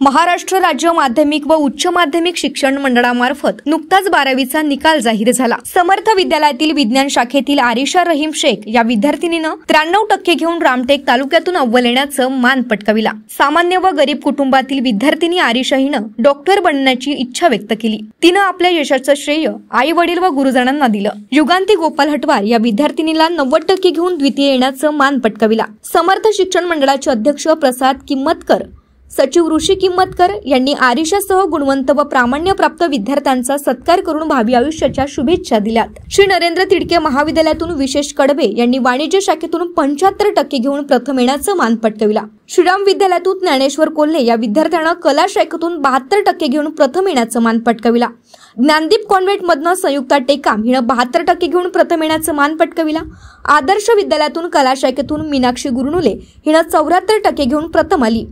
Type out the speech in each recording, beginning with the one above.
महाराष्ट्र राज्य माध्यमिक व उच्च माध्यमिक शिक्षण मंडळामार्फत नुकताच 12वीचा निकाल जाहीर झाला। समर्थ विद्यालयातील विज्ञान शाखेतील आरिशा रहीम शेख या विद्यार्थिनीनं 93% घेऊन रामटेक तालुक्यातून अव्वल येण्याचं मान पटकाविला। सामान्य व गरीब कुटुंबातील विद्यार्थिनी आरिशा हिनं डॉक्टर बनण्याची इच्छा व्यक्त केली। तिनं आपल्या यशाचं श्रेय आई वडील व गुरुजनांना दिलं। युगांती गोपाल हटवार या विद्यार्थिनीला 90% घेऊन द्वितीय येण्याचं मान पटकाविला। समर्थ शिक्षण मंडळाचे अध्यक्ष प्रसाद किंमतकर, सचिव ऋषी किंमतकर यांनी आरिशासह गुणवंत व प्रामाण्यप्राप्त विद्यार्थ्यांचा सत्कार करून भावी आयुष्याच्या शुभेच्छा दिल्यात। श्री नरेंद्र तिडके महाविद्यालयातून विशेष कडबे यांनी वाणिज्य शाखेतून 75% घेऊन प्रथम येण्याचं मान पटकाविला। श्रीराम विद्यालयातून ज्ञानेश्वर कोल्हे या विद्यार्थ्यानं कला शाखेतून 72% घेऊन प्रथम येण्याचं मान पटकाविला। ज्ञानदीप कॉन्व्हेंट मधनं संयुक्ता टेकाम हिनं 72% घेऊन प्रथम येण्याचं मान पटकाविला। आदर्श विद्यालयातून कला शाखेतून मीनाक्षी गुरुनुले हिनं 74% घेऊन प्रथम आली।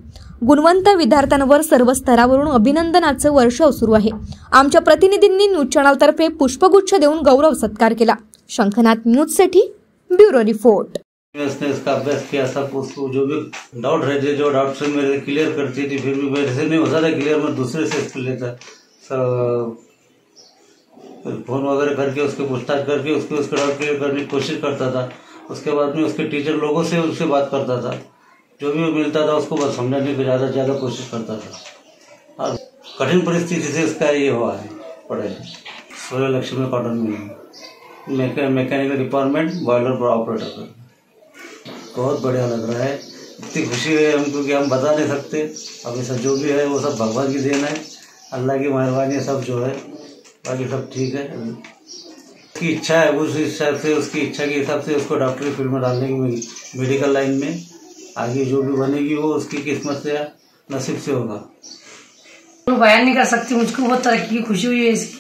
गुणवंत विद्यार्थ्यांवर सर्व स्तरावरून अभिनंदनाचं वर्षाव सुरू आहे। आमच्या प्रतिनिधींनी न्यूज चॅनलतर्फे पुष्पगुच्छ देऊन गौरव सत्कार केला। शंखनाथ न्यूज साठी ब्युरो रिपोर्ट। उसने इसका अभ्यास किया, सब उसको जो भी डाउट रहते जो डाउट्स मेरे क्लियर करती थी, फिर भी मेरे से नहीं होता था क्लियर, मैं दूसरे से इसको लेता फोन वगैरह करके उसके पूछताछ करके उसके डाउट क्लियर करने की कोशिश करता था। उसके बाद में उसके टीचर लोगों से उससे बात करता था, जो भी मिलता था उसको बस समझाने की ज़्यादा कोशिश करता था। और कठिन परिस्थिति से इसका ये हुआ है पढ़ाई। सूर्य Lakshmi cotton mill mechanical department boiler operator. बहुत बढ़िया लग रहा है, इतनी खुशी है हमको कि हम बता नहीं सकते। अभी सब जो भी है वो सब भगवान की देन है, अल्लाह की मेहरबानी है, सब जो है बाकी सब ठीक है। उसकी इच्छा है, उस हिसाब से उसकी इच्छा के हिसाब से उसको डॉक्टरी फील्ड में डालने की, मेडिकल लाइन में आगे जो भी बनेगी वो उसकी किस्मत से नसीब से होगा। तो बयान नहीं कर सकती, मुझको बहुत तरक्की की खुशी हुई है इसकी।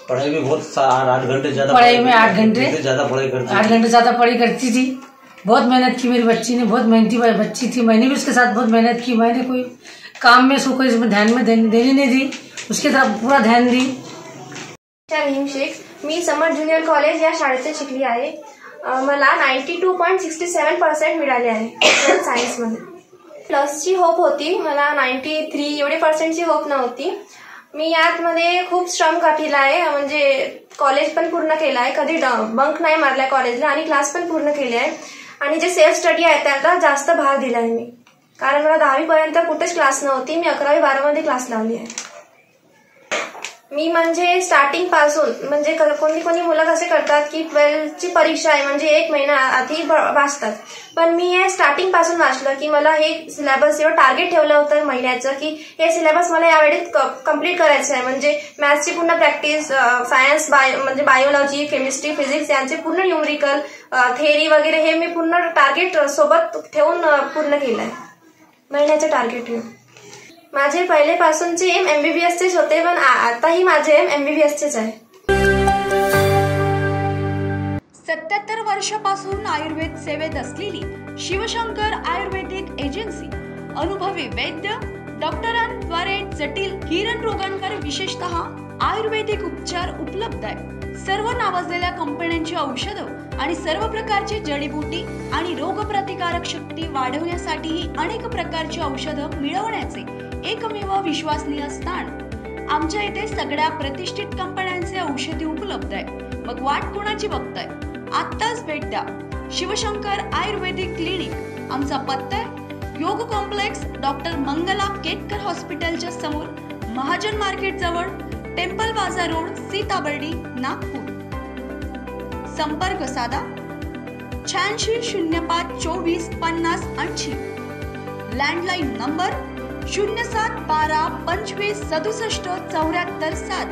पढ़ाई में बहुत 8 घंटे ज्यादा, पढ़ाई में 8 घंटे ज्यादा पढ़ाई करती, 8 घंटे ज्यादा पढ़ाई करती थी। बहुत मेहनत की मेरी बच्ची ने, बहुत मेहनती बच्ची थी। मैंने भी उसके साथ बहुत मेहनत की। मैंने कोई काम में उसको इसमें ध्यान में देने नहीं दी, उसके तरफ पूरा ध्यान दी। रहीम शेख, मी समर्थ ज्युनियर कॉलेज या शाळेत शिकली आहे। मला 92.67% मिळाले आहे सायन्समध्ये। प्लसची होप होती, मला 93 एवढे पर्सेंटची होप नव्हती। मी यातमध्ये खूप श्रम काढला आहे, म्हणजे कॉलेज पण पूर्ण केलं आहे, कधी बंक नाही मारलाय कॉलेजला आणि क्लास पण पूर्ण केले आहे। आणि जे सेल्फ स्टडी आहे त्याला जास्त भार दिलाय मी, कारण मला 10वी पर्यंत कुठेच क्लास नव्हती। मी 11वी 12 मध्ये क्लास लावली आहे। मी म्हणजे स्टार्टिंग पासून, म्हणजे कोणी मुलं कसे करतात की 12ची परीक्षा आहे म्हणजे 1 महिना आधी वाचतात, पण मी हे स्टार्टिंग पासून वाचलं की मला हे सिलेबस एवढं टार्गेट ठेवलं होतं महिन्याचं की हे सिलेबस मला यावेळी कंप्लीट करायचं आहे। म्हणजे मॅथ्सची पूर्ण प्रॅक्टिस, सायन्स म्हणजे बायोलॉजी, केमिस्ट्री, फिजिक्स यांचे पूर्ण न्यूमेरिकल, थेअरी वगैरे हे मी पूर्ण टार्गेट सोबत ठेवून पूर्ण केलंय, महिन्याचं टार्गेट ठेवून। माझे पहिलेपासूनचे एम MBBSचेच होते, पण आताही माझे एम MBBSचेच आहे। 77 वर्षापासून आयुर्वेद सेवेत असलेली शिवशंकर आयुर्वेदिक एजन्सी अनुभवी वैद्य डॉक्टरांद्वारे जटिल किरण रोगांवर विशेषतः आयुर्वेदिक उपचार उपलब्ध आहे। सर्व नावाजलेल्या कंपन्यांची औषधं आणि सर्व प्रकारची जडीबुटी आणि रोगप्रतिकारक शक्ती वाढवण्यासाठीही अनेक प्रकारची औषधं मिळवण्याचे एकमेव विश्वसनीय स्थान। आमच्या इथे सगळ्या प्रतिष्ठित कंपन्यांचे औषधी उपलब्ध आहे। मग वाट कोणाची बघताय? आत्ताच भेट द्या शिवशंकर आयुर्वेदिक क्लिनिक। आमचा पत्ता आहे योग कॉम्प्लेक्स, डॉक्टर मंगला केतकर हॉस्पिटलच्या समोर, महाजन मार्केट जवळ, टेम्पल बाजार रोड, सीताबर्डी, नागपूर। संपर्क साधा 86 05 24 50 80। Landline number 07 12 25 67 74 7।